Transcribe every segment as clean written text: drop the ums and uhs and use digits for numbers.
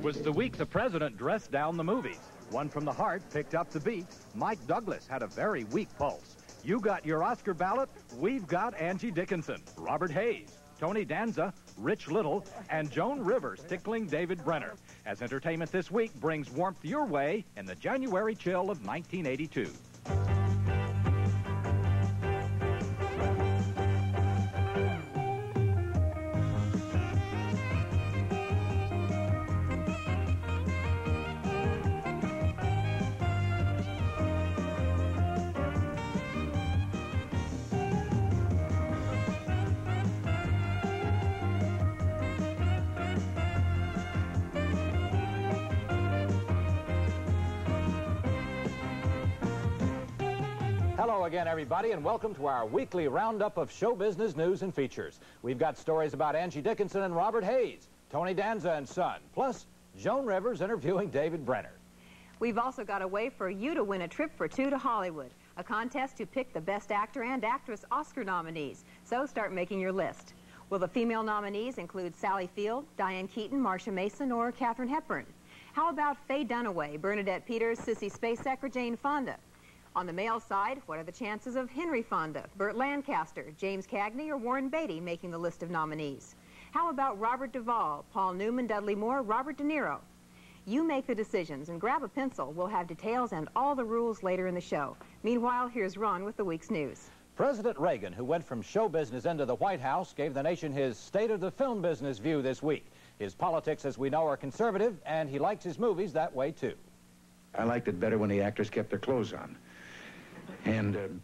was the week the president dressed down the movies. One from the Heart picked up the beat. Mike Douglas had a very weak pulse. You got your Oscar ballot. We've got Angie Dickinson, Robert Hayes, Tony Danza, Rich Little, and Joan Rivers tickling David Brenner. As entertainment this week brings warmth your way in the January chill of 1982. Hello again, everybody, and welcome to our weekly roundup of show business news and features. We've got stories about Angie Dickinson and Robert Hayes, Tony Danza and Son, plus Joan Rivers interviewing David Brenner. We've also got a way for you to win a trip for two to Hollywood, a contest to pick the Best Actor and Actress Oscar nominees. So start making your list. Will the female nominees include Sally Field, Diane Keaton, Marsha Mason, or Katharine Hepburn? How about Faye Dunaway, Bernadette Peters, Sissy Spacek, or Jane Fonda? On the male side, what are the chances of Henry Fonda, Burt Lancaster, James Cagney, or Warren Beatty making the list of nominees? How about Robert Duvall, Paul Newman, Dudley Moore, Robert De Niro? You make the decisions and grab a pencil. We'll have details and all the rules later in the show. Meanwhile, here's Ron with the week's news. President Reagan, who went from show business into the White House, gave the nation his state of the film business view this week. His politics, as we know, are conservative, and he likes his movies that way, too. I liked it better when the actors kept their clothes on. And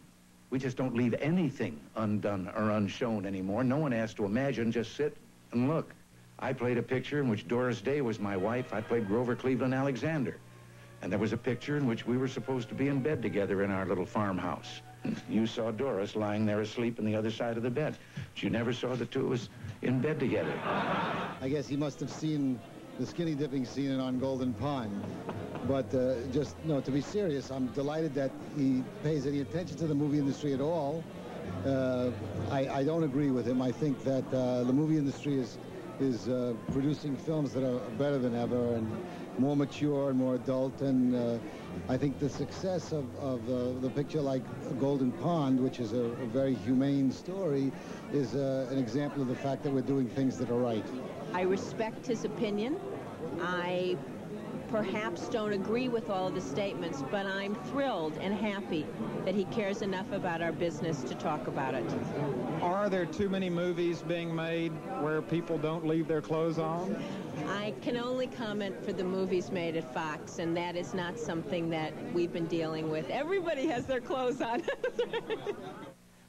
we just don't leave anything undone or unshown anymore. No one has to imagine, just sit and look. I played a picture in which Doris Day was my wife. I played Grover Cleveland Alexander. And there was a picture in which we were supposed to be in bed together in our little farmhouse. You saw Doris lying there asleep on the other side of the bed. But you never saw the two of us in bed together. I guess he must have seen the skinny dipping scene in On Golden Pond. But just, no, to be serious, I'm delighted that he pays any attention to the movie industry at all. I don't agree with him. I think that the movie industry is producing films that are better than ever and more mature and more adult. And I think the success of the picture like Golden Pond, which is a very humane story, is an example of the fact that we're doing things that are right. I respect his opinion. I perhaps don't agree with all of the statements, but I'm thrilled and happy that he cares enough about our business to talk about it. Are there too many movies being made where people don't leave their clothes on? I can only comment for the movies made at Fox, and that is not something that we've been dealing with. Everybody has their clothes on.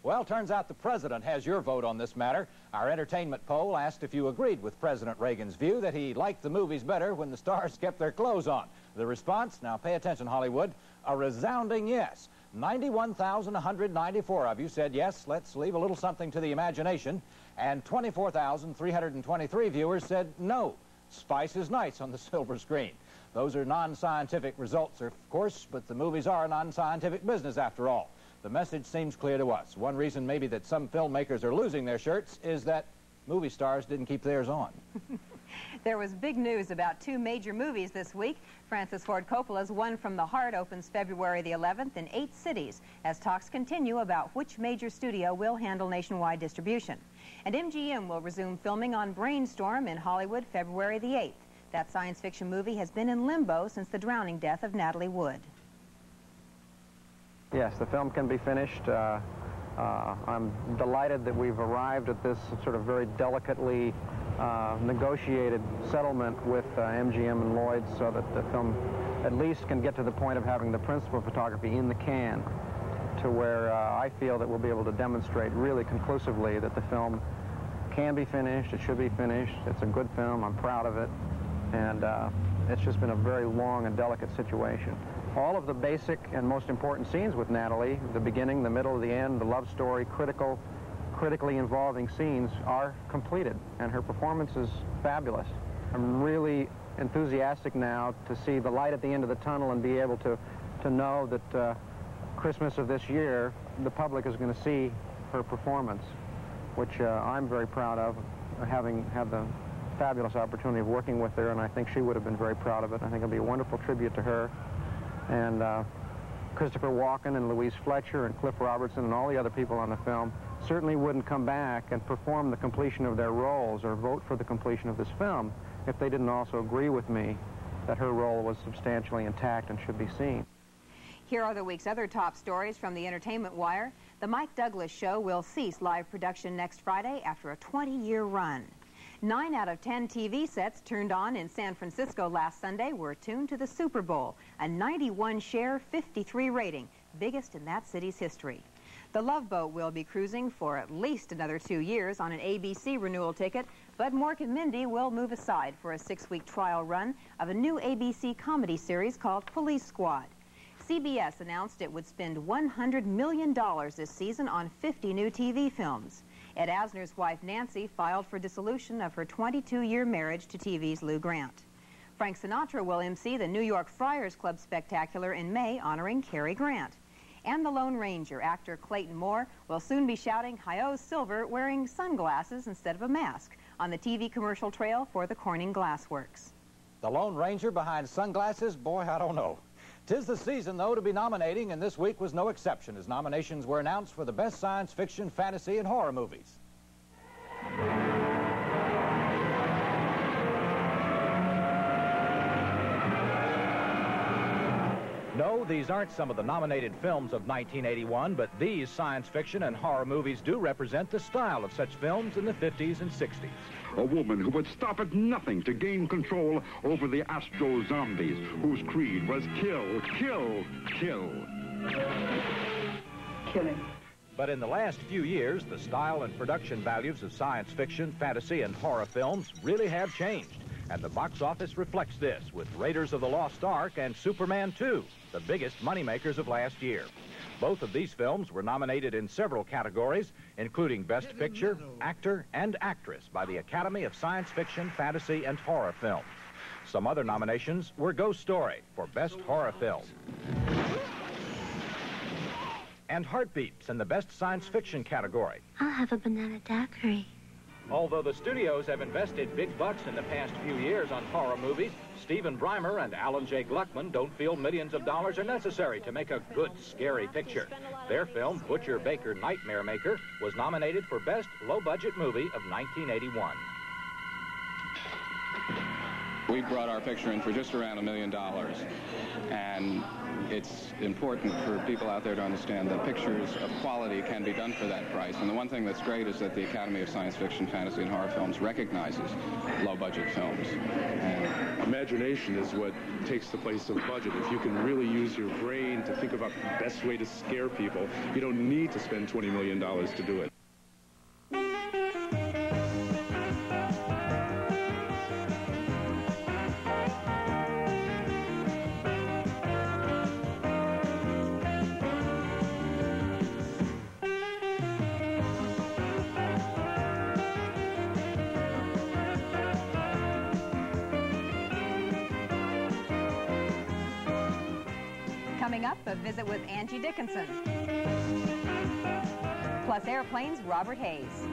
Well, turns out the president has your vote on this matter. Our entertainment poll asked if you agreed with President Reagan's view that he liked the movies better when the stars kept their clothes on. The response, now pay attention, Hollywood, a resounding yes. 91,194 of you said yes, let's leave a little something to the imagination. And 24,323 viewers said no. Spice is nice on the silver screen. Those are non-scientific results, of course, but the movies are a non-scientific business after all. The message seems clear to us. One reason maybe that some filmmakers are losing their shirts is that movie stars didn't keep theirs on. There was big news about two major movies this week. Francis Ford Coppola's One from the Heart opens February the 11th in 8 cities as talks continue about which major studio will handle nationwide distribution. And MGM will resume filming on Brainstorm in Hollywood February the 8th. That science fiction movie has been in limbo since the drowning death of Natalie Wood. Yes, the film can be finished. I'm delighted that we've arrived at this sort of very delicately negotiated settlement with MGM and Lloyd so that the film at least can get to the point of having the principal photography in the can, to where I feel that we'll be able to demonstrate really conclusively that the film can be finished, it should be finished, it's a good film, I'm proud of it, and it's just been a very long and delicate situation. All of the basic and most important scenes with Natalie, the beginning, the middle, the end, the love story, critically involving scenes are completed, and her performance is fabulous. I'm really enthusiastic now to see the light at the end of the tunnel and be able to know that Christmas of this year, the public is going to see her performance, which I'm very proud of, having had the fabulous opportunity of working with her, and I think she would have been very proud of it. I think it'll be a wonderful tribute to her. And Christopher Walken and Louise Fletcher and Cliff Robertson and all the other people on the film certainly wouldn't come back and perform the completion of their roles or vote for the completion of this film if they didn't also agree with me that her role was substantially intact and should be seen. Here are the week's other top stories from the Entertainment Wire. The Mike Douglas Show will cease live production next Friday after a 20-year run. 9 out of 10 TV sets turned on in San Francisco last Sunday were tuned to the Super Bowl, a 91 share, 53 rating, biggest in that city's history. The Love Boat will be cruising for at least another 2 years on an ABC renewal ticket, but Mork and Mindy will move aside for a 6-week trial run of a new ABC comedy series called Police Squad. CBS announced it would spend $100 million this season on 50 new TV films. Ed Asner's wife, Nancy, filed for dissolution of her 22-year marriage to TV's Lou Grant. Frank Sinatra will MC the New York Friars Club Spectacular in May, honoring Cary Grant. And the Lone Ranger, actor Clayton Moore, will soon be shouting "Hi-Yo Silver" wearing sunglasses instead of a mask on the TV commercial trail for the Corning Glass Works. The Lone Ranger behind sunglasses? Boy, I don't know. 'Tis the season, though, to be nominating, and this week was no exception as nominations were announced for the best science fiction, fantasy, and horror movies. No, these aren't some of the nominated films of 1981, but these science fiction and horror movies do represent the style of such films in the 50s and 60s. A woman who would stop at nothing to gain control over the Astro Zombies, whose creed was kill, kill, kill. Killing. But in the last few years, the style and production values of science fiction, fantasy, and horror films really have changed. And the box office reflects this with Raiders of the Lost Ark and Superman 2, the biggest moneymakers of last year. Both of these films were nominated in several categories, including Best Picture, Actor, and Actress by the Academy of Science Fiction, Fantasy, and Horror Films. Some other nominations were Ghost Story for Best Horror Film, and Heartbeats in the Best Science Fiction category. I'll have a banana daiquiri. Although the studios have invested big bucks in the past few years on horror movies, Stephen Breimer and Alan J. Gluckman don't feel millions of dollars are necessary to make a good, scary picture. Their film, Butcher Baker Nightmare Maker, was nominated for Best Low-Budget Movie of 1981. We brought our picture in for just around $1 million, and it's important for people out there to understand that pictures of quality can be done for that price. And the one thing that's great is that the Academy of Science Fiction, Fantasy, and Horror Films recognizes low-budget films. And imagination is what takes the place of budget. If you can really use your brain to think about the best way to scare people, you don't need to spend $20 million to do it. Coming up, a visit with Angie Dickinson. Plus Airplane's Robert Hayes.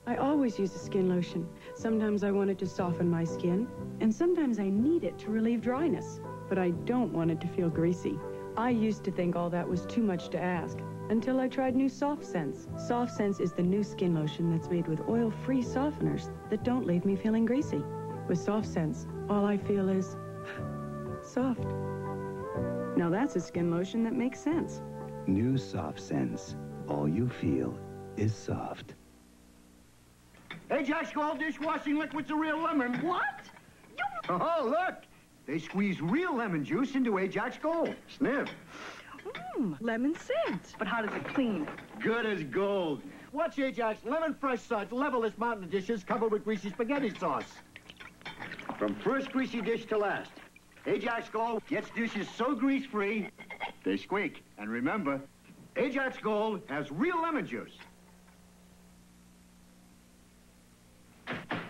I always use a skin lotion. Sometimes I want it to soften my skin, and sometimes I need it to relieve dryness. But I don't want it to feel greasy. I used to think all that was too much to ask, until I tried new Soft Sense. Soft Sense is the new skin lotion that's made with oil-free softeners that don't leave me feeling greasy. With Soft Sense, all I feel is soft. Now that's a skin lotion that makes sense. New Soft Sense. All you feel is soft. Ajax Gold dishwashing liquid's a real lemon. What? Oh, look. They squeeze real lemon juice into Ajax Gold. Sniff. Lemon scent. But how does it clean? Good as gold. Watch Ajax Lemon Fresh Suds levelist mountain dishes covered with greasy spaghetti sauce. From first greasy dish to last, Ajax Gold gets dishes so grease-free, they squeak. And remember, Ajax Gold has real lemon juice.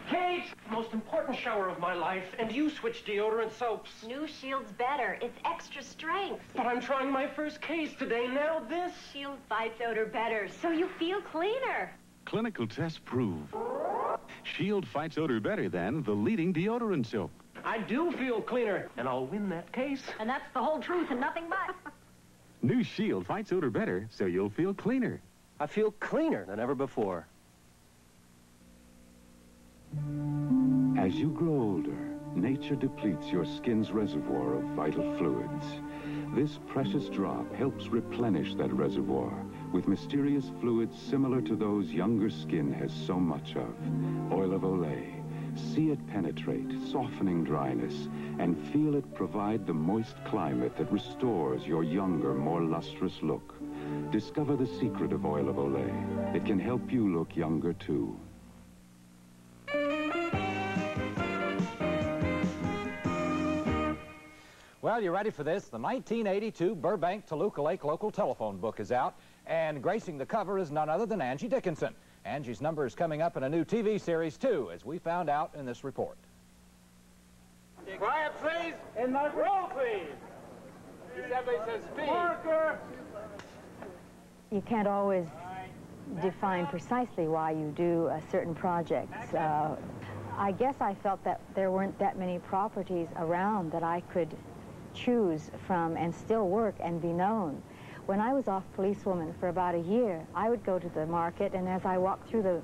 Hey! Wait! Most important shower of my life, and you switch deodorant soaps. New Shield's better. It's extra strength. But I'm trying my first case today. Now this. Shield fights odor better, so you feel cleaner. Clinical tests prove Shield fights odor better than the leading deodorant soap. I do feel cleaner, and I'll win that case. And that's the whole truth and nothing but. New Shield fights odor better, so you'll feel cleaner. I feel cleaner than ever before. As you grow older, nature depletes your skin's reservoir of vital fluids. This precious drop helps replenish that reservoir with mysterious fluids similar to those younger skin has so much of. Oil of Olay. See it penetrate, softening dryness, and feel it provide the moist climate that restores your younger, more lustrous look. Discover the secret of Oil of Olay. It can help you look younger, too. Well, you ready for this? The 1982 Burbank Toluca Lake local telephone book is out, and gracing the cover is none other than Angie Dickinson. Angie's number is coming up in a new TV series, too, as we found out in this report. Quiet, please. In the row, please. Somebody says speed. Marker. You can't always define precisely why you do certain projects. I guess I felt that there weren't that many properties around that I could choose from and still work and be known. When I was off policewoman for about a year, I would go to the market, and as I walked through the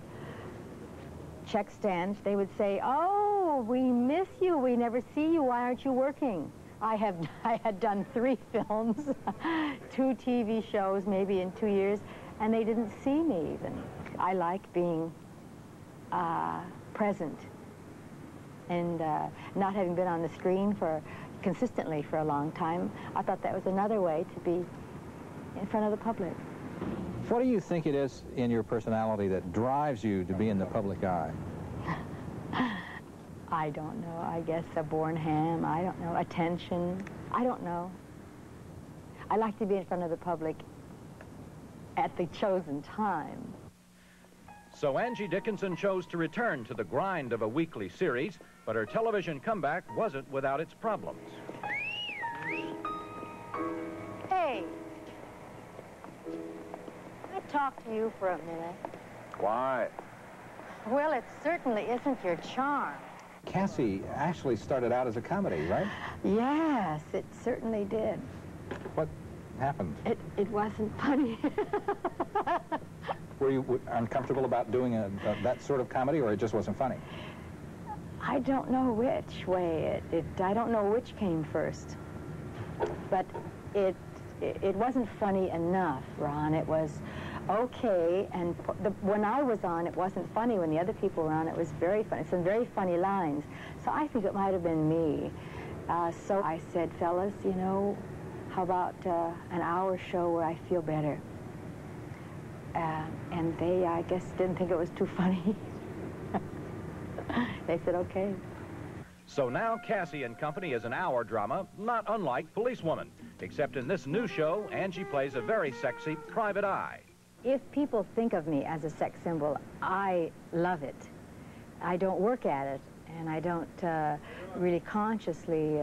check stand, they would say, "Oh, we miss you. We never see you. Why aren't you working?" I had done 3 films, 2 TV shows, maybe in 2 years, and they didn't see me even. I like being present, and not having been on the screen consistently for a long time. I thought that was another way to be in front of the public. What do you think it is in your personality that drives you to be in the public eye? I don't know. I guess a born ham. I don't know. Attention. I don't know. I like to be in front of the public at the chosen time. So Angie Dickinson chose to return to the grind of a weekly series, but her television comeback wasn't without its problems. Hey. Can I talk to you for a minute? Why? Well, it certainly isn't your charm. Cassie actually started out as a comedy, right? Yes, it certainly did. What happened? It wasn't funny. Were you uncomfortable about doing that sort of comedy, or it just wasn't funny? I don't know which way. I don't know which came first. But it wasn't funny enough, Ron. It was okay, and when I was on, it wasn't funny. When the other people were on, it was very funny. Some very funny lines. So I think it might have been me. So I said, fellas, you know, how about an hour show where I feel better? And they, I guess, didn't think it was too funny. They said, okay. So now Cassie and Company is an hour drama, not unlike Policewoman, except in this new show, Angie plays a very sexy private eye. If people think of me as a sex symbol, I love it. I don't work at it, and I don't really consciously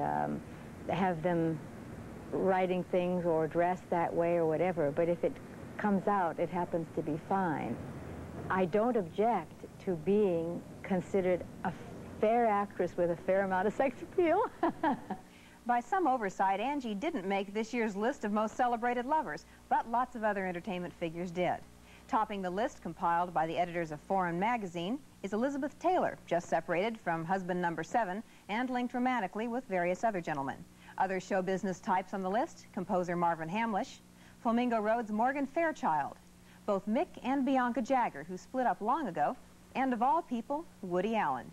have them writing things or dressed that way or whatever, but if it comes out, it happens to be fine. I don't object to being considered a fair actress with a fair amount of sex appeal. By some oversight, Angie didn't make this year's list of most celebrated lovers, but lots of other entertainment figures did. Topping the list compiled by the editors of Foreign magazine is Elizabeth Taylor, just separated from husband number 7 and linked romantically with various other gentlemen. Other show business types on the list, composer Marvin Hamlisch, Flamingo Road's Morgan Fairchild, both Mick and Bianca Jagger, who split up long ago, and of all people, Woody Allen.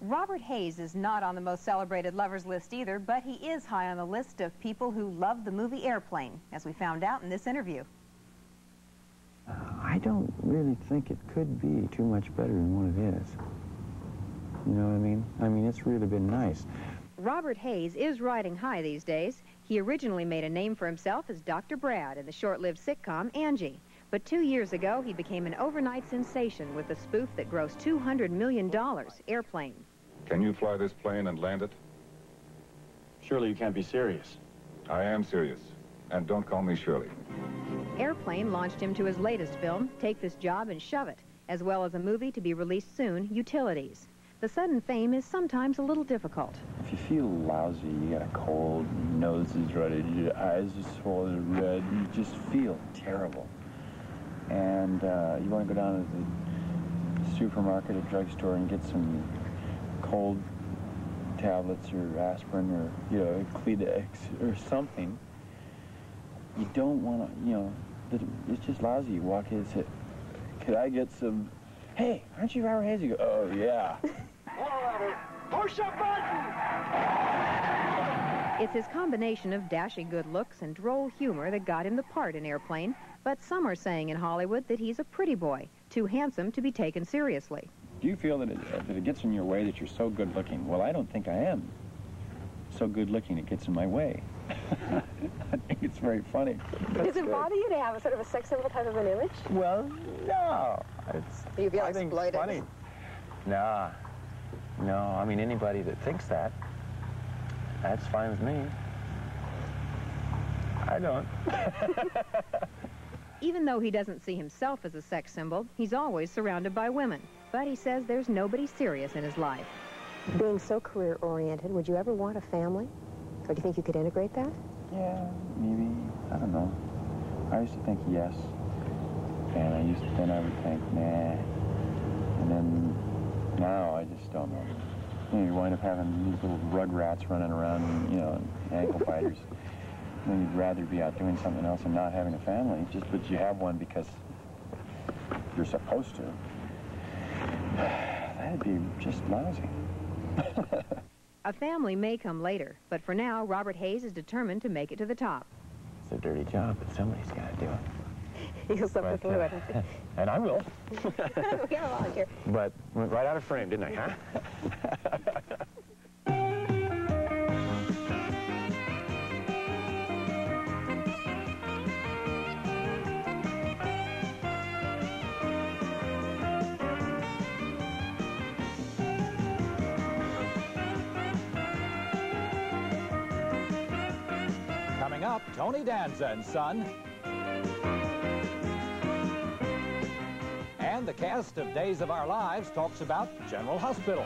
Robert Hayes is not on the most celebrated lovers list either, but he is high on the list of people who love the movie Airplane, as we found out in this interview. I don't really think it could be too much better than what it is. You know what I mean? I mean, it's really been nice. Robert Hayes is riding high these days. He originally made a name for himself as Dr. Brad in the short-lived sitcom Angie. But 2 years ago, he became an overnight sensation with a spoof that grossed $200 million, Airplane. Can you fly this plane and land it? Surely you can't be serious. I am serious. And don't call me Shirley. Airplane launched him to his latest film, Take This Job and Shove It, as well as a movie to be released soon, Utilities. The sudden fame is sometimes a little difficult. If you feel lousy, you got a cold, your nose is running, your eyes are swollen red, you just feel terrible. And you want to go down to the supermarket or drugstore and get some cold tablets or aspirin or, you know, Kleenex or something. You don't want to, you know, it's just lousy. You walk in and say, could I get some, hey, aren't you Robert Hayes? You go, oh, yeah. Push a button! It's his combination of dashing good looks and droll humor that got him the part in Airplane, but some are saying in Hollywood that he's a pretty boy, too handsome to be taken seriously. Do you feel that it gets in your way that you're so good looking? Well, I don't think I am so good looking it gets in my way. I think it's very funny. Does it bother you to have a sort of a sex symbol type of an image? Well, no. You feel I think it's funny. Nah. No, I mean, anybody that thinks that, that's fine with me. I don't. Even though he doesn't see himself as a sex symbol, he's always surrounded by women. But he says there's nobody serious in his life. Being so career-oriented, would you ever want a family? Or do you think you could integrate that? Yeah, maybe. I don't know. I used to think yes. And then I would think, nah. And then now I just don't know. You know, you wind up having these little rugrats running around, you know, ankle biters. Then you'd rather be out doing something else and not having a family, but you have one because you're supposed to. That'd be just lousy. A family may come later, but for now, Robert Hayes is determined to make it to the top. It's a dirty job, but somebody's got to do it. You'll suffer through it. And I will. We got a volunteer. But went right out of frame, didn't I, huh? Coming up, Tony Danza and Son. And the cast of Days of Our Lives talks about General Hospital.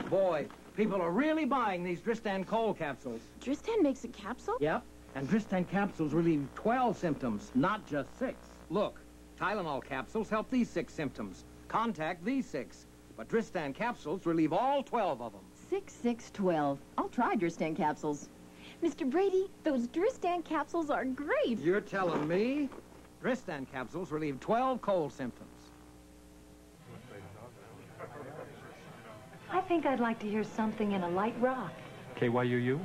Boy, people are really buying these Dristan Cole capsules. Dristan makes a capsule? Yep, and Dristan capsules relieve 12 symptoms, not just 6. Look, Tylenol capsules help these 6 symptoms. Contact these 6. But Dristan capsules relieve all 12 of them. 6-6-12. I'll try Dristan capsules. Mr. Brady, those Dristan capsules are great. You're telling me? Dristan capsules relieve 12 cold symptoms. I think I'd like to hear something in a light rock. KYUU?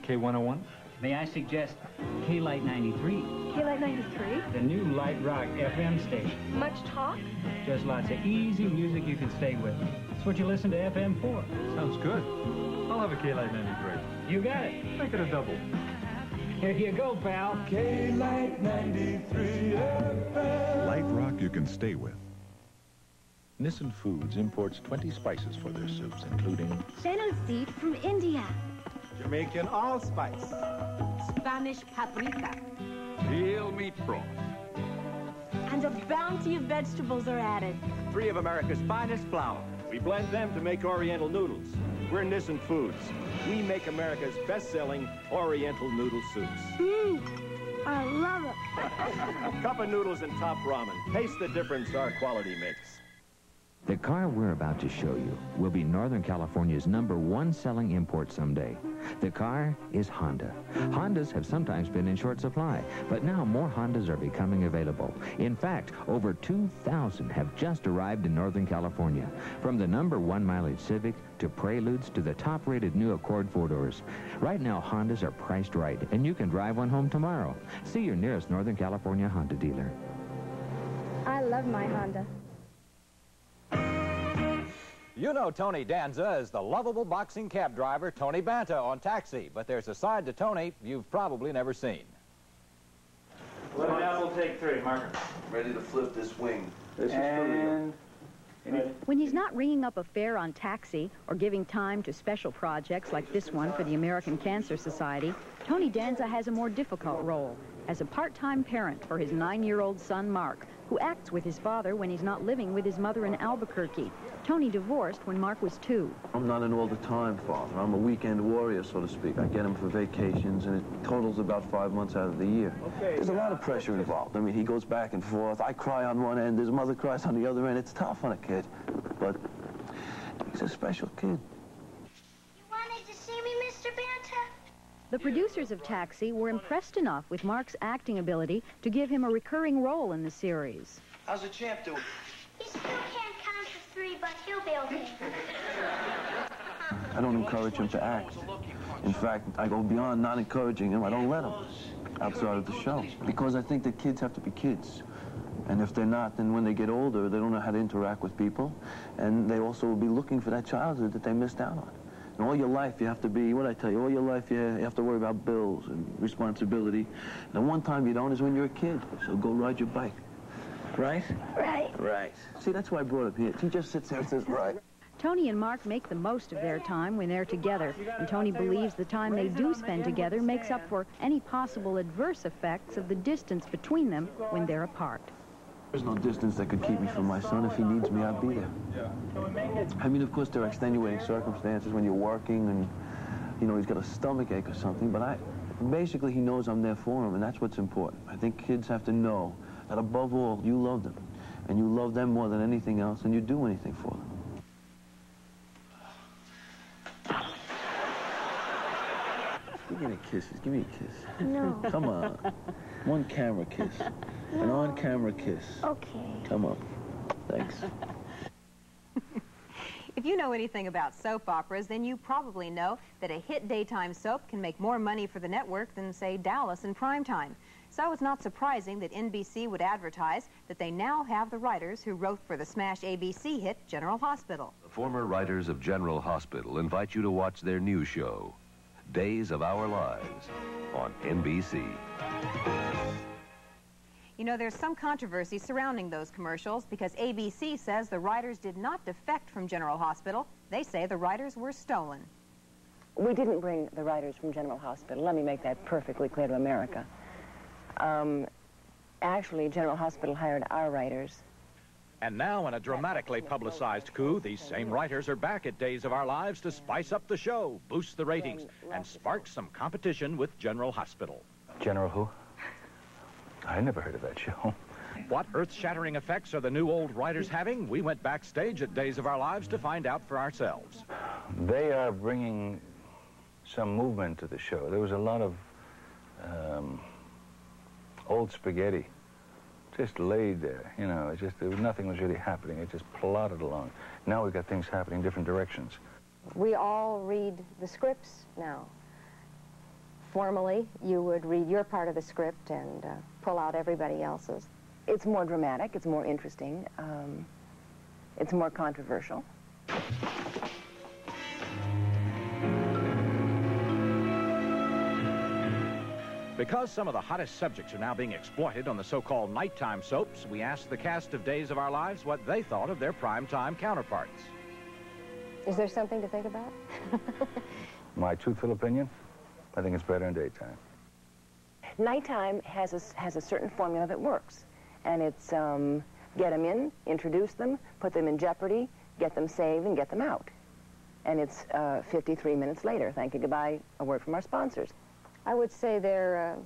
K101? May I suggest K-Light 93? K-Light 93? The new light rock FM station. Much talk? Just lots of easy music you can stay with. That's what you listen to FM for. Sounds good. I'll have a K-Light 93. You got it. Make it a double. Here you go, pal. K-Light 93 FM. Light rock you can stay with. Nissan Foods imports 20 spices for their soups, including Fennel seed from India, Jamaican allspice, Spanish paprika, real meat broth, and a bounty of vegetables are added. 3 of America's finest flour. We blend them to make Oriental noodles. We're Nissan Foods. We make America's best-selling Oriental noodle soups. I love it. Cup of noodles and top ramen. Taste the difference our quality makes. The car we're about to show you will be Northern California's #1 selling import someday. The car is Honda. Hondas have sometimes been in short supply, but now more Hondas are becoming available. In fact, over 2,000 have just arrived in Northern California. From the #1 mileage Civic to Preludes to the top-rated new Accord 4-doors. Right now, Hondas are priced right, and you can drive one home tomorrow. See your nearest Northern California Honda dealer. I love my Honda. You know Tony Danza as the lovable boxing cab driver Tony Banta on Taxi, but there's a side to Tony you've probably never seen. Let apple take 3, Marker. Ready to flip this wing. When he's not ringing up a fare on Taxi or giving time to special projects like this one for the American Cancer Society, Tony Danza has a more difficult role as a part-time parent for his 9-year-old son, Mark, who acts with his father when he's not living with his mother in Albuquerque. Tony divorced when Mark was 2. I'm not an all-the-time father. I'm a weekend warrior, so to speak. I get him for vacations, and it totals about 5 months out of the year. There's a lot of pressure involved. I mean, he goes back and forth. I cry on one end, his mother cries on the other end. It's tough on a kid, but he's a special kid. You wanted to see me, Mr. Banta? The producers of Taxi were impressed enough with Mark's acting ability to give him a recurring role in the series. How's the champ doing? He still can't count to 3, but he'll be okay. I don't encourage him to act. In fact, I go beyond not encouraging him. I don't let him outside of the show. Because I think that kids have to be kids. And if they're not, then when they get older, they don't know how to interact with people. And they also will be looking for that childhood that they missed out on. And all your life, you have to be, what I tell you, all your life, you have to worry about bills and responsibility. And the one time you don't is when you're a kid. So go ride your bike. Right? Right. Right. See, that's why I brought him here. He just sits there and says, right. Tony and Mark make the most of their time when they're together, and Tony believes the time they do spend together makes up for any possible adverse effects of the distance between them when they're apart. There's no distance that could keep me from my son. If he needs me, I'll be there. I mean, of course, there are extenuating circumstances when you're working and, you know, he's got a stomach ache or something, but basically he knows I'm there for him, and that's what's important. I think kids have to know that above all, you love them, and you love them more than anything else, and you do anything for them. Give me a kiss. Give me a kiss. No. Come on. One camera kiss. No. An on-camera kiss. Okay. Come on. Thanks. If you know anything about soap operas, then you probably know that a hit daytime soap can make more money for the network than, say, Dallas in primetime. So it's not surprising that NBC would advertise that they now have the writers who wrote for the smash ABC hit General Hospital. The former writers of General Hospital invite you to watch their new show, Days of Our Lives, on NBC. You know, there's some controversy surrounding those commercials because ABC says the writers did not defect from General Hospital. They say the writers were stolen. We didn't bring the writers from General Hospital. Let me make that perfectly clear to America. Actually, General Hospital hired our writers. And now, in a dramatically publicized coup, these same writers are back at Days of Our Lives to spice up the show, boost the ratings, and spark some competition with General Hospital. General who? I never heard of that show. What earth-shattering effects are the new old writers having? We went backstage at Days of Our Lives to find out for ourselves. They are bringing some movement to the show. There was a lot of old spaghetti just laid there, you know. Nothing was really happening. It just plodded along. Now we've got things happening in different directions. We all read the scripts now. Formally, you would read your part of the script and pull out everybody else's. It's more dramatic, it's more interesting, it's more controversial. Because some of the hottest subjects are now being exploited on the so-called nighttime soaps, we asked the cast of Days of Our Lives what they thought of their primetime counterparts. Is there something to think about? My truthful opinion, I think it's better in daytime. Nighttime has a certain formula that works, and it's get them in, introduce them, put them in jeopardy, get them saved, and get them out. And it's 53 minutes later. Thank you, goodbye, a word from our sponsors. I would say they're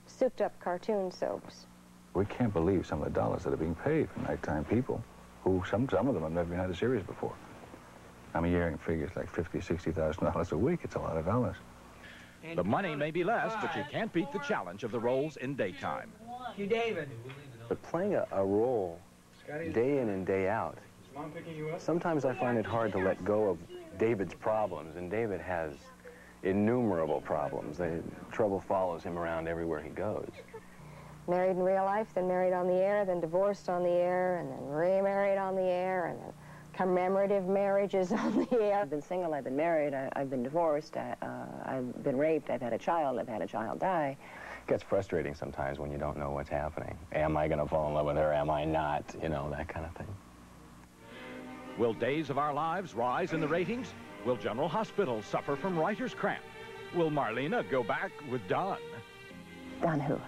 souped-up cartoon soaps. We can't believe some of the dollars that are being paid for nighttime people, who some of them have never had a series before. I'm hearing figures like $50,000, $60,000 a week. It's a lot of dollars. The money may be less, but you can't beat the challenge of the roles in daytime. You, David. But playing a role day in and day out, sometimes I find it hard to let go of David's problems, and David has innumerable problems. Trouble follows him around everywhere he goes. Married in real life, then married on the air, then divorced on the air, and then remarried on the air, and then commemorative marriages on the air. I've been single, I've been married, I've been divorced, I've been raped, I've had a child die. It gets frustrating sometimes when you don't know what's happening. Am I going to fall in love with her? Am I not? You know, that kind of thing. Will Days of Our Lives rise in the ratings? Will General Hospital suffer from writer's cramp? Will Marlena go back with Don? Don who?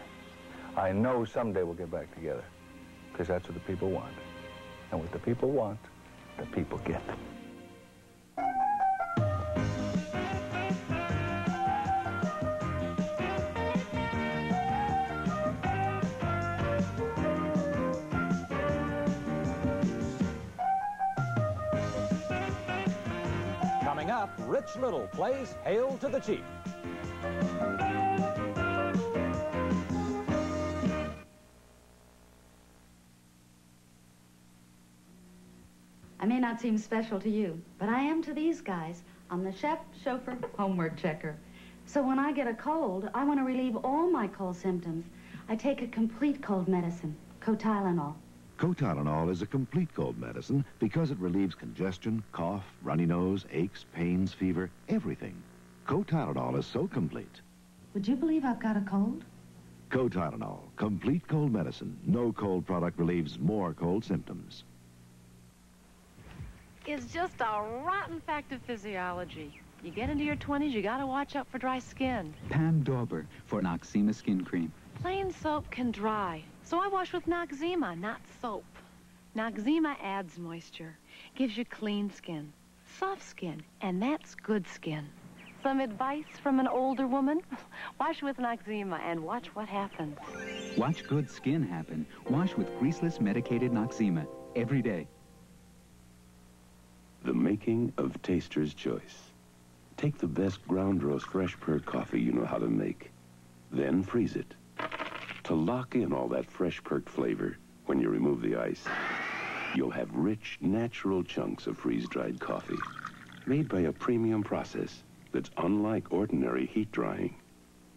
I know someday we'll get back together, because that's what the people want. And what the people want, the people get. Coming up, Rich Little plays Hail to the Chief. I may not seem special to you, but I am to these guys. I'm the chef, chauffeur, homework checker. So when I get a cold, I want to relieve all my cold symptoms. I take a complete cold medicine, Cotylenol. Cotylenol is a complete cold medicine because it relieves congestion, cough, runny nose, aches, pains, fever, everything. Cotylenol is so complete. Would you believe I've got a cold? Cotylenol, complete cold medicine. No cold product relieves more cold symptoms. It's just a rotten fact of physiology. You get into your 20s, you gotta watch out for dry skin. Pam Dauber for Noxzema Skin Cream. Plain soap can dry, so I wash with Noxzema, not soap. Noxzema adds moisture, gives you clean skin, soft skin, and that's good skin. Some advice from an older woman? Wash with Noxzema and watch what happens. Watch good skin happen. Wash with greaseless medicated Noxzema every day. The making of Taster's Choice. Take the best ground roast fresh perk coffee you know how to make. Then freeze it. To lock in all that fresh perked flavor when you remove the ice, you'll have rich, natural chunks of freeze-dried coffee made by a premium process that's unlike ordinary heat drying.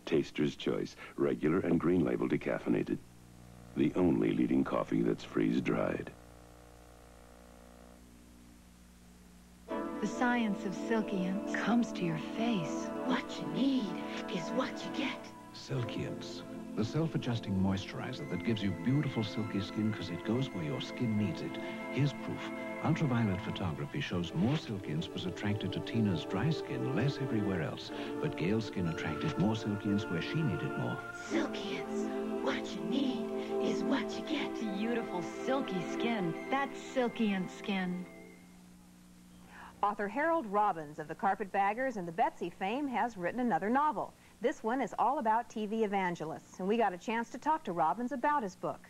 Taster's Choice, regular and green label decaffeinated. The only leading coffee that's freeze-dried. The science of Silkience comes to your face. What you need is what you get. Silkience, the self-adjusting moisturizer that gives you beautiful silky skin because it goes where your skin needs it. Here's proof. Ultraviolet photography shows more Silkience was attracted to Tina's dry skin, less everywhere else. But Gail's skin attracted more Silkience where she needed more. Silkience, what you need is what you get. Beautiful silky skin. That's Silkience skin. Author Harold Robbins of the Carpetbaggers and the Betsy fame has written another novel. This one is all about TV evangelists, and we got a chance to talk to Robbins about his book.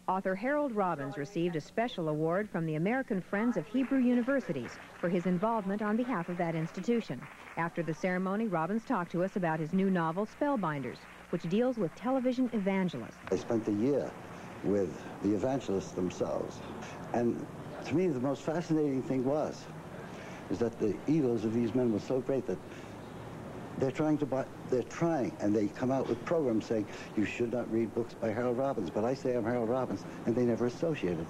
Author Harold Robbins received a special award from the American Friends of Hebrew Universities for his involvement on behalf of that institution. After the ceremony, Robbins talked to us about his new novel, Spellbinders, which deals with television evangelists. I spent a year with the evangelists themselves, and to me, the most fascinating thing is that the egos of these men were so great that they're trying, and they come out with programs saying, you should not read books by Harold Robbins, but I say I'm Harold Robbins, and they never associated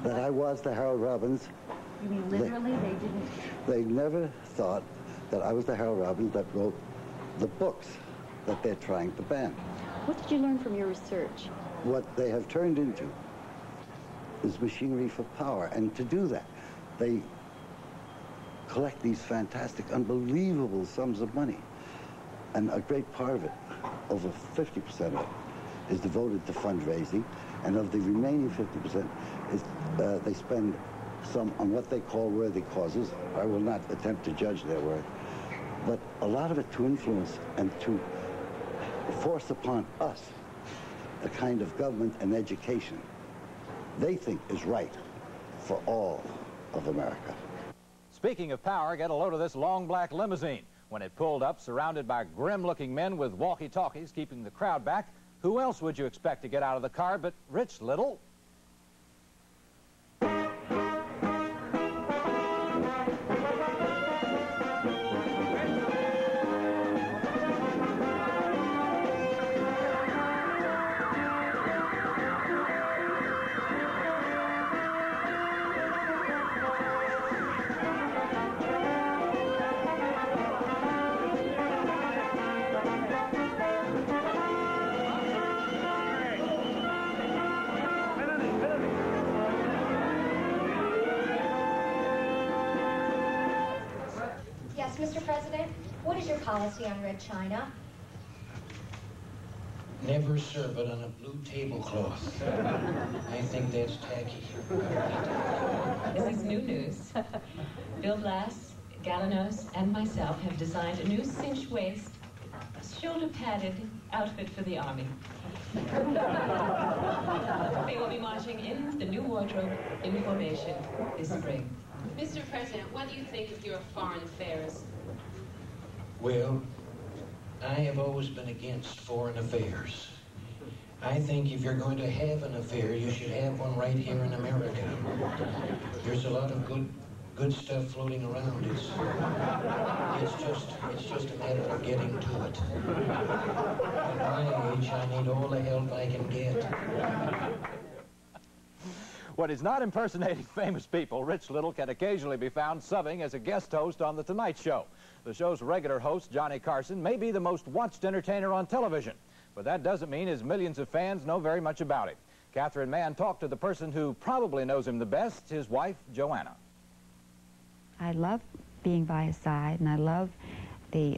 that I was the Harold Robbins. You mean literally they didn't? They never thought that I was the Harold Robbins that wrote the books that they're trying to ban. What did you learn from your research? What they have turned into is machinery for power, and to do that, they collect these fantastic, unbelievable sums of money, and a great part of it, over 50% of it, is devoted to fundraising, and of the remaining 50% is they spend some on what they call worthy causes. I will not attempt to judge their work, but a lot of it to influence and to force upon us the kind of government and education they think is right for all of America. Speaking of power, get a load of this long black limousine. When it pulled up, surrounded by grim-looking men with walkie-talkies keeping the crowd back, who else would you expect to get out of the car but Rich Little? Mr. President, what is your policy on red china? Never serve it on a blue tablecloth. I think that's tacky. This is new news. Bill Blass, Galanos, and myself have designed a new cinch waist, shoulder-padded outfit for the Army. They will be marching in the new wardrobe in formation this spring. Mr. President, what do you think of your foreign affairs? Well, I have always been against foreign affairs. I think if you're going to have an affair, you should have one right here in America. There's a lot of good stuff floating around. It's just a matter of getting to it. At my age, I need all the help I can get. When he's not impersonating famous people, Rich Little can occasionally be found subbing as a guest host on The Tonight Show. The show's regular host, Johnny Carson, may be the most watched entertainer on television, but that doesn't mean his millions of fans know very much about him. Catherine Mann talked to the person who probably knows him the best, his wife, Joanna. I love being by his side, and I love the,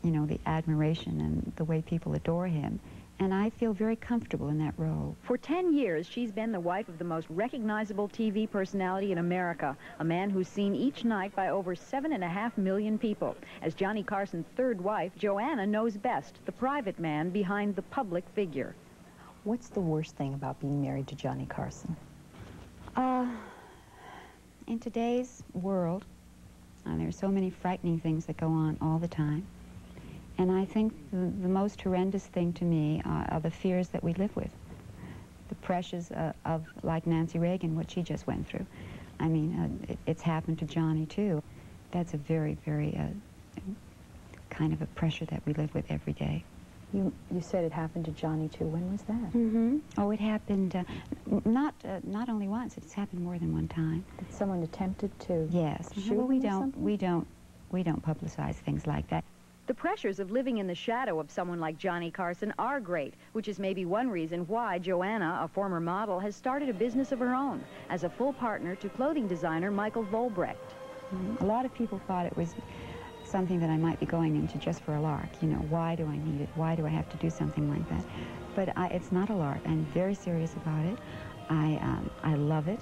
the admiration and the way people adore him. And I feel very comfortable in that role. For 10 years, she's been the wife of the most recognizable TV personality in America, a man who's seen each night by over 7.5 million people. As Johnny Carson's third wife, Joanna knows best the private man behind the public figure. What's the worst thing about being married to Johnny Carson? In today's world, there's so many frightening things that go on all the time. And I think the most horrendous thing to me are the fears that we live with. The pressures of, like Nancy Reagan, what she just went through. I mean, it's happened to Johnny, too. That's a very, very kind of a pressure that we live with every day. You said it happened to Johnny, too. When was that? Mm-hmm. Oh, it happened not only once. It's happened more than one time. Did someone attempted to Yes. shoot Well, him or something? we don't publicize things like that. The pressures of living in the shadow of someone like Johnny Carson are great, which is maybe one reason why Joanna, a former model, has started a business of her own as a full partner to clothing designer Michael Volbrecht. A lot of people thought it was something that I might be going into just for a lark. You know, why do I need it? Why do I have to do something like that? But it's not a lark. I'm very serious about it. I love it.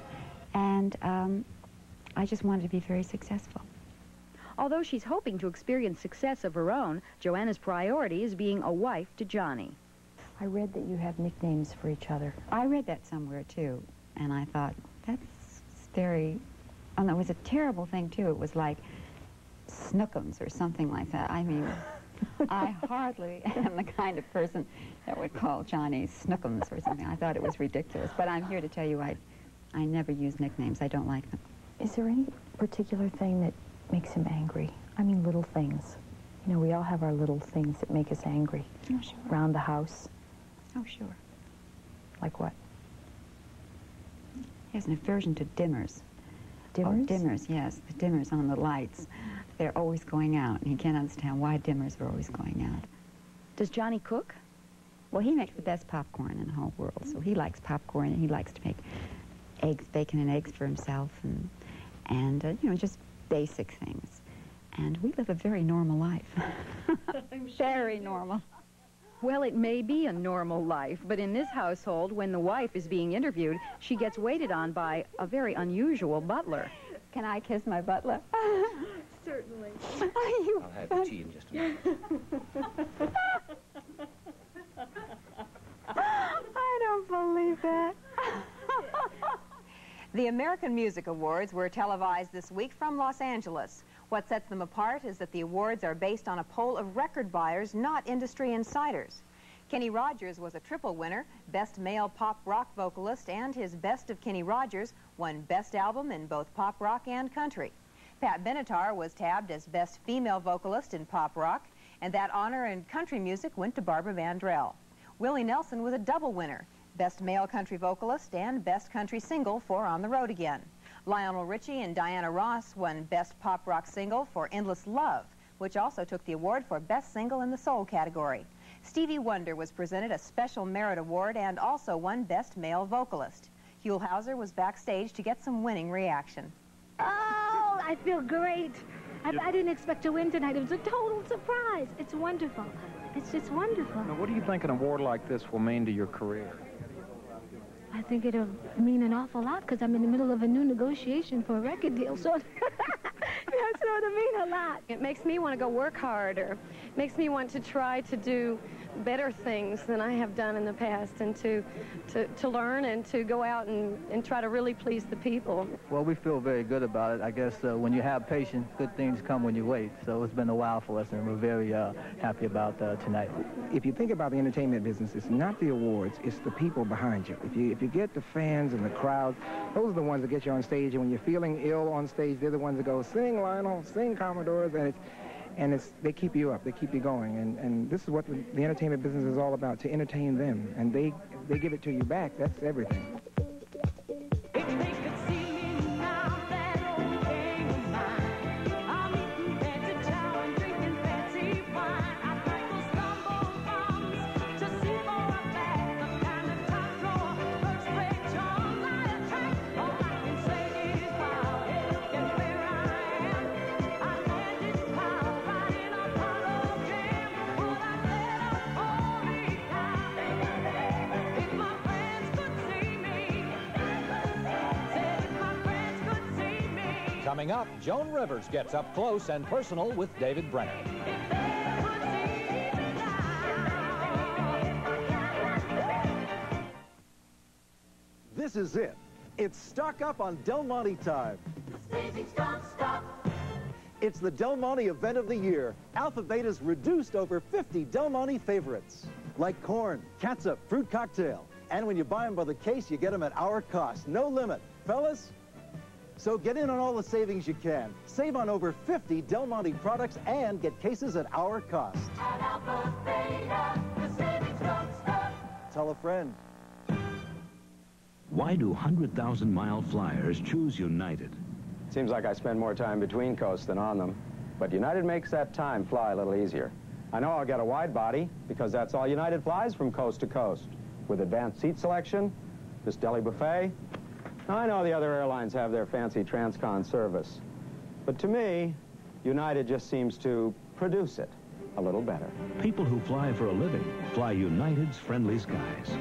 And I just wanted to be very successful. Although she's hoping to experience success of her own, Joanna's priority is being a wife to Johnny. I read that you have nicknames for each other. I read that somewhere, too, and I thought, that's very... Oh, no, it was a terrible thing, too. It was like Snookums or something like that. I mean, I hardly am the kind of person that would call Johnny Snookums or something. I thought it was ridiculous, but I'm here to tell you I never use nicknames. I don't like them. Is there any particular thing that makes him angry? I mean, little things. You know, we all have our little things that make us angry. Oh, sure. Around the house. Oh, sure. Like what? He has an aversion to dimmers. Dimmers? Oh, dimmers, yes. The dimmers on the lights. They're always going out, and he can't understand why dimmers are always going out. Does Johnny cook? Well, he makes the best popcorn in the whole world, so he likes popcorn, and he likes to make eggs, bacon and eggs for himself, and you know, just basic things. And we live a very normal life. Very normal. Well, it may be a normal life, but in this household, when the wife is being interviewed, she gets waited on by a very unusual butler. Can I kiss my butler? Certainly. I'll have the tea in just a minute. I don't believe that. The American Music Awards were televised this week from Los Angeles. What sets them apart is that the awards are based on a poll of record buyers, not industry insiders. Kenny Rogers was a triple winner, Best Male Pop Rock Vocalist, and his Best of Kenny Rogers won Best Album in both pop rock and country. Pat Benatar was tabbed as Best Female Vocalist in pop rock, and that honor in country music went to Barbara Vandrell. Willie Nelson was a double winner, Best Male Country Vocalist and Best Country Single for On the Road Again. Lionel Richie and Diana Ross won Best Pop Rock Single for Endless Love, which also took the award for Best Single in the Soul category. Stevie Wonder was presented a Special Merit Award and also won Best Male Vocalist. Huell Hauser was backstage to get some winning reaction. Oh, I feel great. I didn't expect to win tonight. It was a total surprise. It's wonderful. It's just wonderful. Now, what do you think an award like this will mean to your career? I think it'll mean an awful lot because I'm in the middle of a new negotiation for a record deal, so that's going to mean a lot. It makes me want to go work harder. It makes me want to try to do better things than I have done in the past, and to learn and to go out and try to really please the people. Well, we feel very good about it. I guess when you have patience, good things come when you wait. So it's been a while for us, and we're very happy about tonight. If you think about the entertainment business, it's not the awards, it's the people behind you. If you get the fans and the crowd, those are the ones that get you on stage, and when you're feeling ill on stage, they're the ones that go, sing Lionel, sing Commodores, and they keep you up, they keep you going, and this is what the entertainment business is all about, to entertain them, and they give it to you back. That's everything. Coming up, Joan Rivers gets up close and personal with David Brenner. This is it. It's stock up on Del Monte time. Savings don't stop. It's the Del Monte event of the year. Alpha Beta's reduced over 50 Del Monte favorites, like corn, catsup, fruit cocktail. And when you buy them by the case, you get them at our cost. No limit. Fellas, so get in on all the savings you can. Save on over 50 Del Monte products and get cases at our cost. At Alpha Beta, the savings don't stop. Tell a friend. Why do 100,000-mile flyers choose United? Seems like I spend more time between coasts than on them, but United makes that time fly a little easier. I know I'll get a wide body because that's all United flies from coast to coast. With advanced seat selection, this deli buffet. I know the other airlines have their fancy transcon service, but to me, United just seems to produce it a little better. People who fly for a living fly United's friendly skies.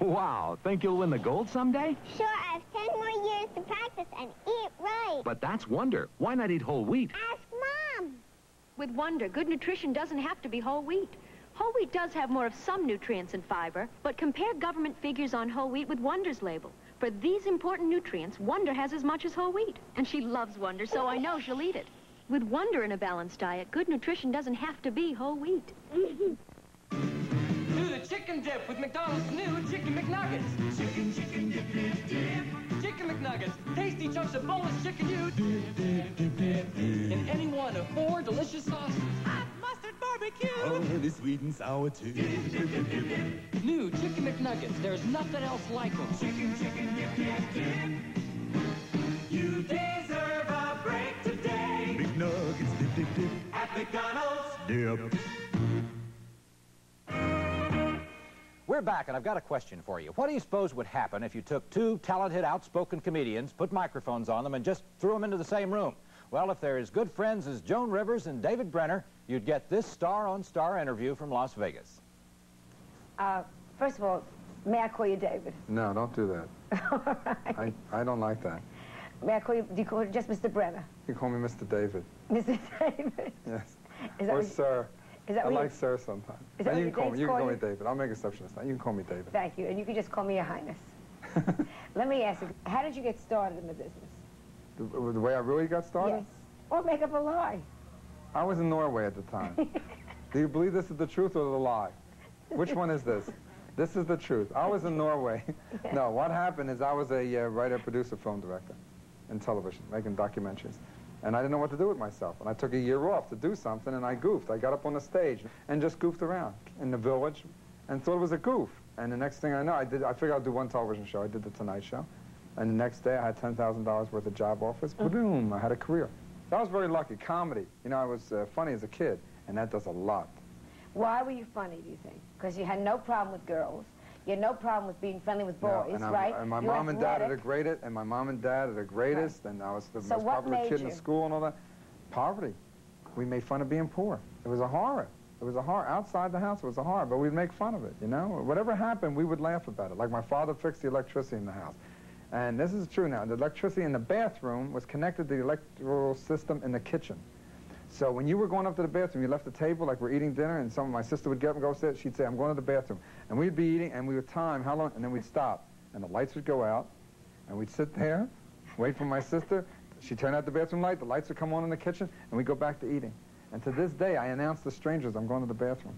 Wow, think you'll win the gold someday? Sure, I have 10 more years to practice and eat right. But that's Wonder. Why not eat whole wheat? Ask Mom. With Wonder, good nutrition doesn't have to be whole wheat. Whole wheat does have more of some nutrients and fiber, but compare government figures on whole wheat with Wonder's label. For these important nutrients, Wonder has as much as whole wheat. And she loves Wonder, so I know she'll eat it. With Wonder in a balanced diet, good nutrition doesn't have to be whole wheat. Do the chicken dip with McDonald's new Chicken McNuggets. Chicken dip, dip, dip. Chicken McNuggets. Tasty chunks of boneless chicken you dip, dip, dip, dip, dip. In any one of 4 delicious sauces. Hot mustard barbecue. Holy sweet and sour too. Dip, dip, dip, dip, dip. New Chicken McNuggets. There's nothing else like them. Chicken dip, dip, dip. You deserve a break today. McNuggets, dip, dip, dip. At McDonald's. Dip. We're back, and I've got a question for you. What do you suppose would happen if you took 2 talented, outspoken comedians, put microphones on them, and just threw them into the same room? Well, if they're as good friends as Joan Rivers and David Brenner, you'd get this star-on-star interview from Las Vegas. First of all, may I call you David? No, don't do that. All right. I don't like that. May I call you, do you call it just Mr. Brenner? You call me Mr. David. Mr. David? Yes. Is that or what sir. Is that I what like sir sometimes. Is that you what can call me. You call can call you? me David. I'll make exceptions. You can call me David. Thank you. And you can just call me Your Highness. Let me ask you, how did you get started in the business? The way I really got started? Yes. Or make up a lie. I was in Norway at the time. Do you believe this is the truth or the lie? Which one is this? This is the truth. I was in Norway. No, what happened is I was a writer, producer, film director in television, making documentaries. And I didn't know what to do with myself. And I took a year off to do something, and I goofed. I got up on the stage and just goofed around in the village and thought it was a goof. And the next thing I know, I figured I'd do one television show. I did The Tonight Show. And the next day, I had $10,000 worth of job offers. Boom, I had a career. I was very lucky. Comedy. You know, I was funny as a kid, and that does a lot. Why were you funny, do you think? Because you had no problem with girls. You had no problem with being friendly with boys, and right? And my You're mom and dad are the athletic. greatest, and my mom and dad are the greatest, and I was the most popular kid in the school and all that. Poverty. We made fun of being poor. It was a horror. It was a horror. Outside the house, it was a horror, but we'd make fun of it, you know? Whatever happened, we would laugh about it. Like my father fixed the electricity in the house. And this is true now. The electricity in the bathroom was connected to the electrical system in the kitchen. So when you were going up to the bathroom, you left the table, like we're eating dinner, and my sister would get up and go upstairs. She'd say, I'm going to the bathroom. And we'd be eating, and we would time how long, and then we'd stop. And the lights would go out, and we'd sit there, wait for my sister. She'd turn out the bathroom light, the lights would come on in the kitchen, and we'd go back to eating. And to this day, I announce to strangers I'm going to the bathroom.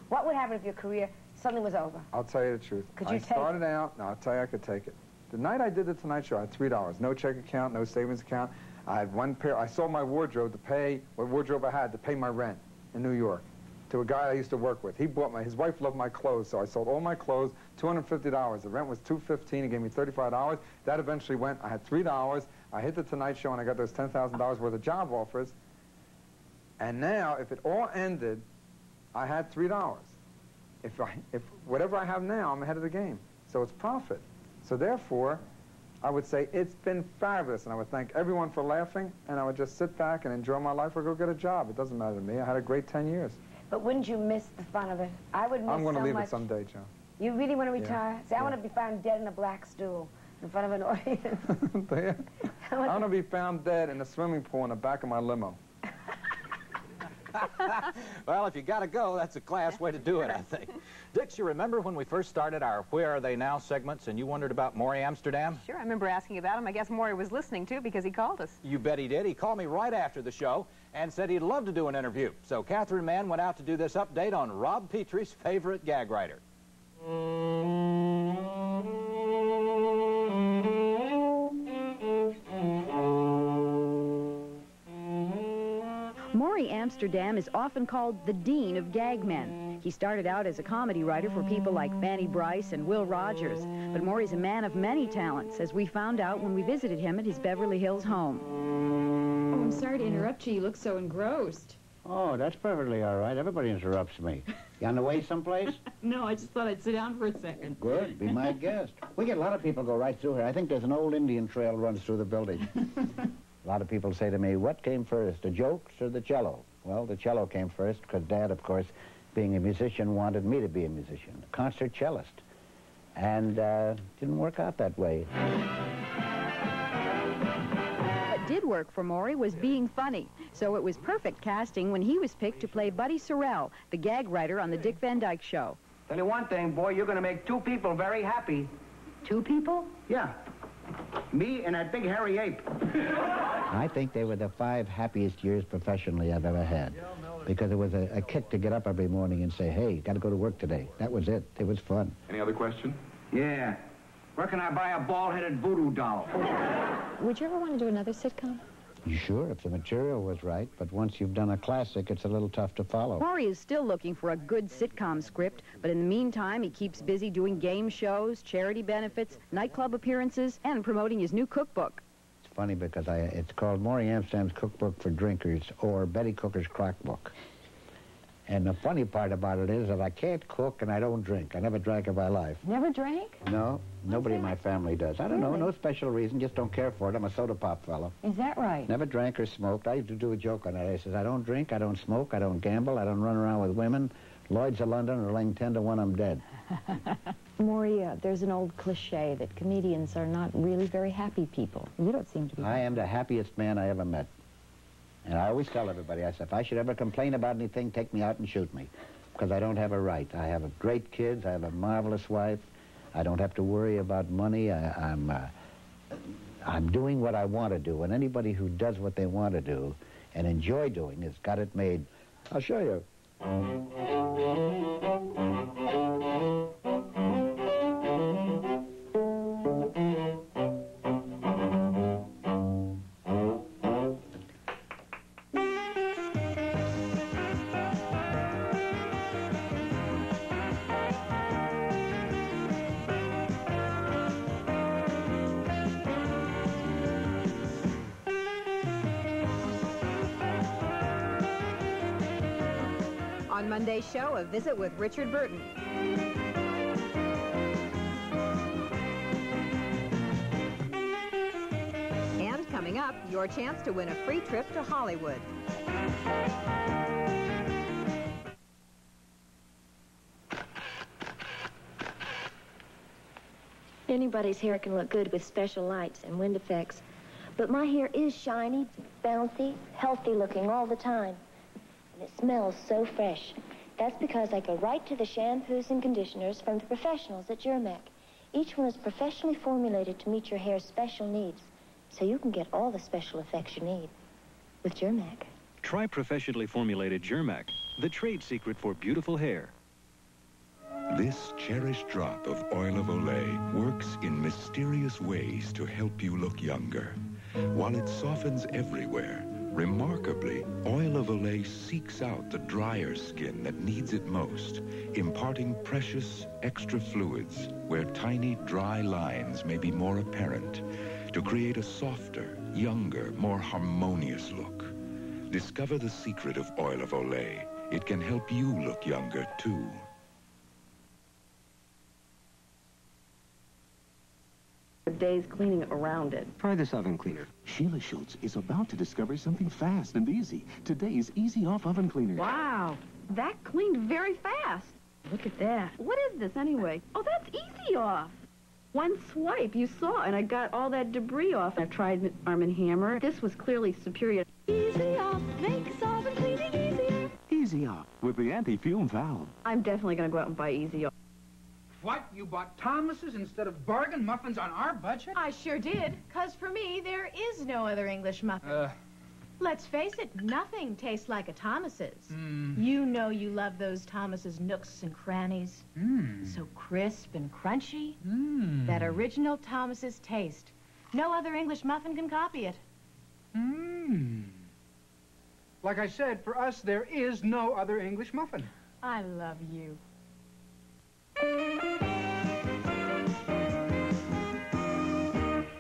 What would happen if your career suddenly was over? I'll tell you the truth. Could you I started out, no, I'll tell you I could take it. The night I did the Tonight Show, I had $3. No check account, no savings account. I had one pair. I sold my wardrobe to pay, what wardrobe I had, to pay my rent in New York to a guy I used to work with. He bought his wife loved my clothes, so I sold all my clothes, $250. The rent was $215. He gave me $35. That eventually went, I had $3. I hit the Tonight Show, and I got those $10,000 worth of job offers. And now, if it all ended, I had $3. If whatever I have now, I'm ahead of the game. So it's profit. So therefore, I would say it's been fabulous, and I would thank everyone for laughing, and I would just sit back and enjoy my life or go get a job. It doesn't matter to me. I had a great 10 years. But wouldn't you miss the fun of it? I would miss so much. I'm going to leave it someday, Joan. You really want to retire? See, I want to be found dead in a black stool in front of an audience. I want to be found dead in a swimming pool in the back of my limo. Well, if you got to go, that's a class way to do it, I think. Dix, you remember when we first started our Where Are They Now segments and you wondered about Maury Amsterdam? Sure, I remember asking about him. I guess Maury was listening, too, because he called us. You bet he did. He called me right after the show and said he'd love to do an interview. So Catherine Mann went out to do this update on Rob Petrie's favorite gag writer. Maury Amsterdam is often called the Dean of Gag Men. He started out as a comedy writer for people like Fanny Brice and Will Rogers. But Maury's a man of many talents, as we found out when we visited him at his Beverly Hills home. Oh, I'm sorry to interrupt you. You look so engrossed. Oh, that's perfectly all right. Everybody interrupts me. You on the way someplace? No, I just thought I'd sit down for a second. Good. Be my guest. We get a lot of people go right through here. I think there's an old Indian trail runs through the building. A lot of people say to me, what came first, the jokes or the cello? Well, the cello came first because Dad, of course, being a musician, wanted me to be a musician, a concert cellist. And didn't work out that way. What did work for Maury was being funny. So it was perfect casting when he was picked to play Buddy Sorrell, the gag writer on the Dick Van Dyke Show. Tell you one thing, boy, you're going to make two people very happy. Two people? Yeah. Me and that big hairy ape. I think they were the 5 happiest years professionally I've ever had. Because it was a kick to get up every morning and say, hey, got to go to work today. That was it. It was fun. Any other question? Yeah. Where can I buy a bald-headed voodoo doll? Would you ever want to do another sitcom? Sure, if the material was right, but once you've done a classic, it's a little tough to follow. Maury is still looking for a good sitcom script, but in the meantime, he keeps busy doing game shows, charity benefits, nightclub appearances, and promoting his new cookbook. It's funny because it's called Maury Amsterdam's Cookbook for Drinkers, or Betty Cooker's Crock Book. And the funny part about it is that I can't cook and I don't drink. I never drank in my life. Never drank? No, nobody in my family does. I don't know, no special reason, just don't care for it. I'm a soda pop fellow. Is that right? Never drank or smoked. I used to do a joke on that. I says, I don't drink, I don't smoke, I don't gamble, I don't run around with women. Lloyd's of London are laying 10 to 1, I'm dead. Maury, there's an old cliche that comedians are not really very happy people. You don't seem to be. I am the happiest man I ever met. And I always tell everybody, I said, if I should ever complain about anything, take me out and shoot me. Because I don't have a right. I have great kids. I have a marvelous wife. I don't have to worry about money. I'm doing what I want to do. And anybody who does what they want to do and enjoy doing has got it made. I'll show you. On Monday's show, a visit with Richard Burton. Coming up, your chance to win a free trip to Hollywood. Anybody's hair can look good with special lights and wind effects. But my hair is shiny, bouncy, healthy looking all the time. And it smells so fresh. That's because I go right to the shampoos and conditioners from the professionals at Germac. Each one is professionally formulated to meet your hair's special needs, so you can get all the special effects you need with Germac. Try professionally formulated Germac, the trade secret for beautiful hair. This cherished drop of oil of Olay works in mysterious ways to help you look younger. While it softens everywhere, remarkably, oil of Olay seeks out the drier skin that needs it most, imparting precious extra fluids where tiny dry lines may be more apparent, to create a softer, younger, more harmonious look. Discover the secret of oil of Olay. It can help you look younger, too. Days cleaning around it. Try this oven cleaner. Sheila Schultz is about to discover something fast and easy. Today's Easy Off oven cleaner. Wow, that cleaned very fast. Look at that. What is this anyway? Oh, that's Easy Off. One swipe, you saw, and I got all that debris off. I've tried Arm & Hammer. This was clearly superior. Easy Off makes oven cleaning easier. Easy Off with the anti-fume valve. I'm definitely going to go out and buy Easy Off. What? You bought Thomas's instead of Bargain muffins on our budget? I sure did, because for me, there is no other English muffin. Let's face it, nothing tastes like a Thomas's. You know you love those Thomas's nooks and crannies. So crisp and crunchy. That original Thomas's taste. No other English muffin can copy it. Like I said, for us, there is no other English muffin. I love you.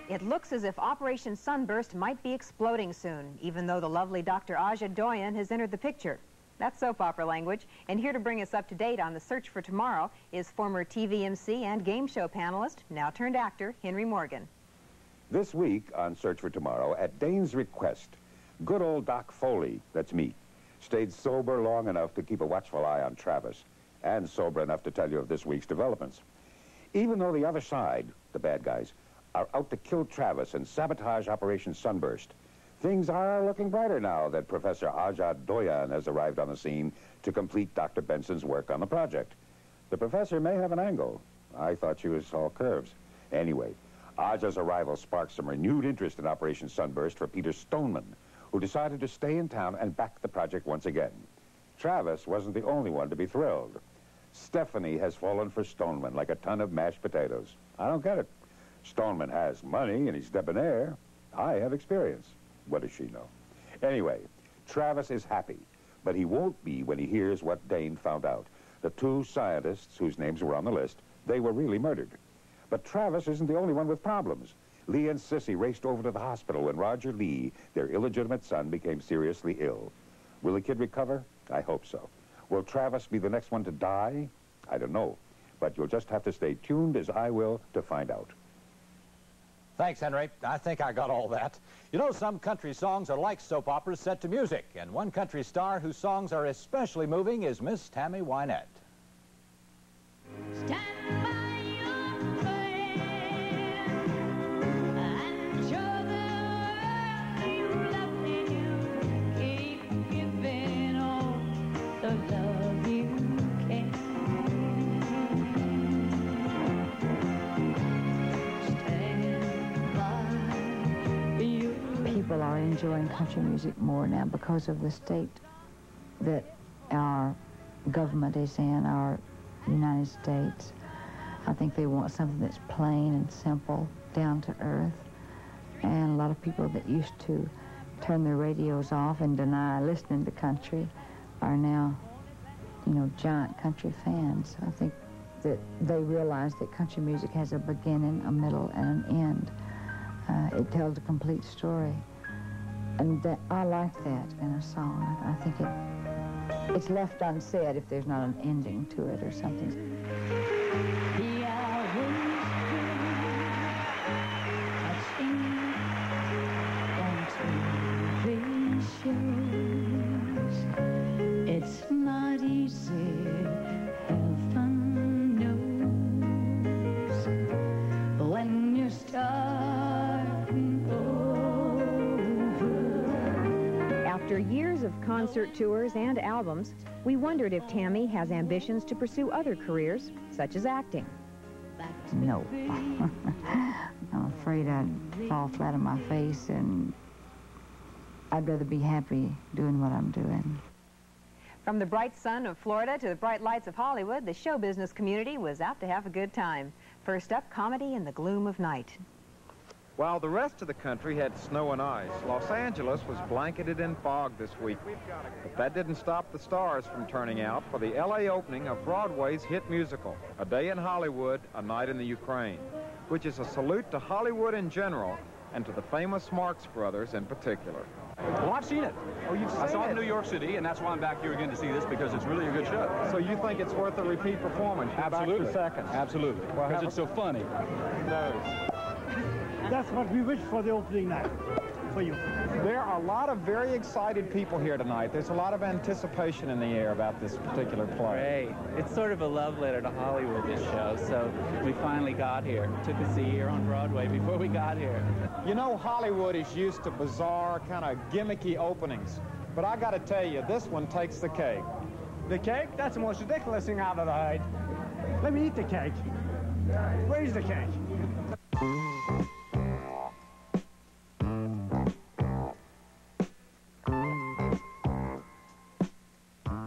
It looks as if Operation Sunburst might be exploding soon, even though the lovely Dr. Aja Doyan has entered the picture. That's soap opera language. And here to bring us up to date on the search for tomorrow is former TV MC and game show panelist, now turned actor, Henry Morgan. This week on Search for Tomorrow, at Dane's request, good old Doc Foley, that's me, stayed sober long enough to keep a watchful eye on Travis, and sober enough to tell you of this week's developments. Even though the other side, the bad guys, are out to kill Travis and sabotage Operation Sunburst, things are looking brighter now that Professor Aja Doyan has arrived on the scene to complete Dr. Benson's work on the project. The professor may have an angle. I thought she was all curves. Anyway, Aja's arrival sparked some renewed interest in Operation Sunburst for Peter Stoneman, who decided to stay in town and back the project once again. Travis wasn't the only one to be thrilled. Stephanie has fallen for Stoneman like a ton of mashed potatoes. I don't get it. Stoneman has money and he's debonair. I have experience. What does she know? Anyway, Travis is happy, but he won't be when he hears what Dane found out. The two scientists whose names were on the list, they were really murdered. But Travis isn't the only one with problems. Lee and Sissy raced over to the hospital when Roger Lee, their illegitimate son, became seriously ill. Will the kid recover? I hope so. Will Travis be the next one to die? I don't know. But you'll just have to stay tuned, as I will, to find out. Thanks, Henry. I think I got all that. You know, some country songs are like soap operas set to music, and one country star whose songs are especially moving is Miss Tammy Wynette. Stand by your friend and show the world you love him. Keep giving all the love you can. People are enjoying country music more now because of the state that our government is in, our United States. I think they want something that's plain and simple, down to earth. And a lot of people that used to turn their radios off and deny listening to country are now, you know, giant country fans. I think that they realize that country music has a beginning, a middle, and an end. It tells a complete story. And that, I like that in a song. I think it's left unsaid if there's not an ending to it or something. shows. It's not easy, heaven knows, when you're starting over. After years of concert tours and albums, we wondered if Tammy has ambitions to pursue other careers, such as acting. No. I'm afraid I'd fall flat on my face, and I'd rather be happy doing what I'm doing. From the bright sun of Florida to the bright lights of Hollywood, the show business community was out to have a good time. First up, comedy in the gloom of night. While the rest of the country had snow and ice, Los Angeles was blanketed in fog this week. But that didn't stop the stars from turning out for the L.A. opening of Broadway's hit musical, A Day in Hollywood, A Night in the Ukraine, which is a salute to Hollywood in general and to the famous Marx Brothers in particular. Well, I've seen it. Oh, you've seen it? I saw it in New York City, and that's why I'm back here again to see this, because it's really a good show. So you think it's worth a repeat performance? Absolutely. Back for seconds. Absolutely. Well, because it's so funny. That's what we wish for the opening night, for you. There are a lot of very excited people here tonight. There's a lot of anticipation in the air about this particular play. Great. It's sort of a love letter to Hollywood, this show, so we finally got here. It took us a year on Broadway before we got here. You know, Hollywood is used to bizarre, kind of gimmicky openings, but I got to tell you, this one takes the cake. The cake? That's the most ridiculous thing I've ever heard. Let me eat the cake. Where's the cake?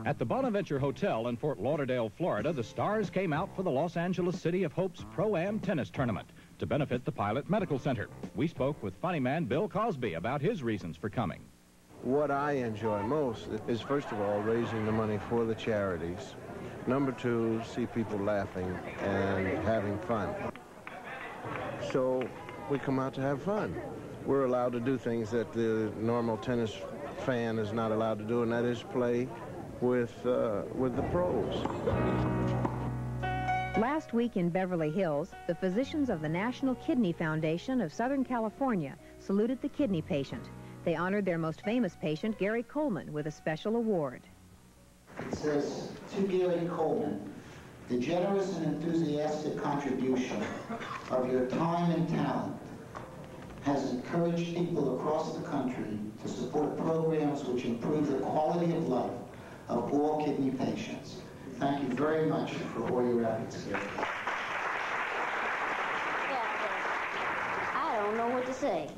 At the Bonaventure Hotel in Fort Lauderdale, Florida, the stars came out for the Los Angeles City of Hope's Pro-Am tennis tournament to benefit the Pilot Medical Center. We spoke with funny man Bill Cosby about his reasons for coming. What I enjoy most is, first of all, raising the money for the charities. Number two, see people laughing and having fun. So we come out to have fun. We're allowed to do things that the normal tennis fan is not allowed to do, and that is play with the pros. Last week in Beverly Hills, the physicians of the National Kidney Foundation of Southern California saluted the kidney patient. They honored their most famous patient, Gary Coleman, with a special award. It says, to Gary Coleman, the generous and enthusiastic contribution of your time and talent has encouraged people across the country to support programs which improve the quality of life of all kidney patients. Thank you very much for all your efforts here. I don't know what to say.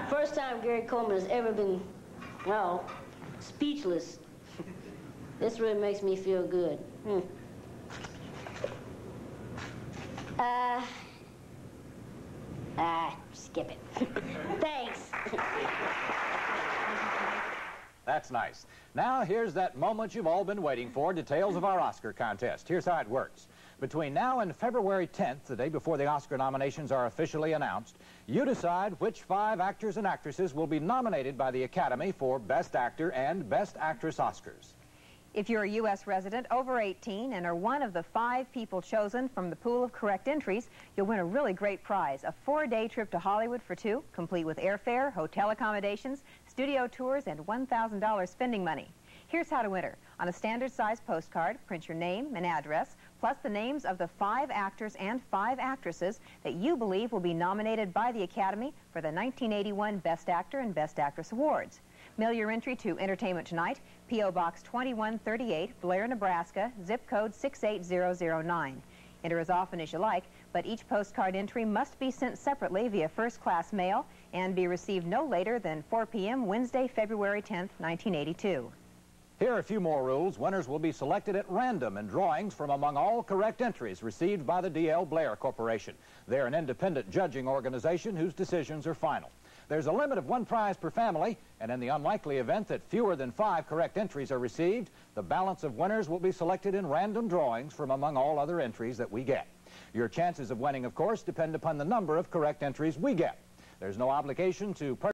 First time Gary Coleman has ever been, well, speechless. This really makes me feel good. Skip it. Thanks. That's nice. Now, here's that moment you've all been waiting for, details of our Oscar contest. Here's how it works. Between now and February 10th, the day before the Oscar nominations are officially announced, you decide which 5 actors and actresses will be nominated by the Academy for Best Actor and Best Actress Oscars. If you're a U.S. resident over 18 and are one of the 5 people chosen from the pool of correct entries, you'll win a really great prize, a 4-day trip to Hollywood for 2, complete with airfare, hotel accommodations, studio tours, and $1,000 spending money. Here's how to enter. On a standard-size postcard, print your name and address, plus the names of the 5 actors and 5 actresses that you believe will be nominated by the Academy for the 1981 Best Actor and Best Actress Awards. Mail your entry to Entertainment Tonight, P.O. Box 2138, Blair, Nebraska, zip code 68009. Enter as often as you like, but each postcard entry must be sent separately via first-class mail and be received no later than 4 p.m. Wednesday, February 10th, 1982. Here are a few more rules. Winners will be selected at random in drawings from among all correct entries received by the D.L. Blair Corporation. They're an independent judging organization whose decisions are final. There's a limit of 1 prize per family, and in the unlikely event that fewer than 5 correct entries are received, the balance of winners will be selected in random drawings from among all other entries that we get. Your chances of winning, of course, depend upon the number of correct entries we get. There's no obligation to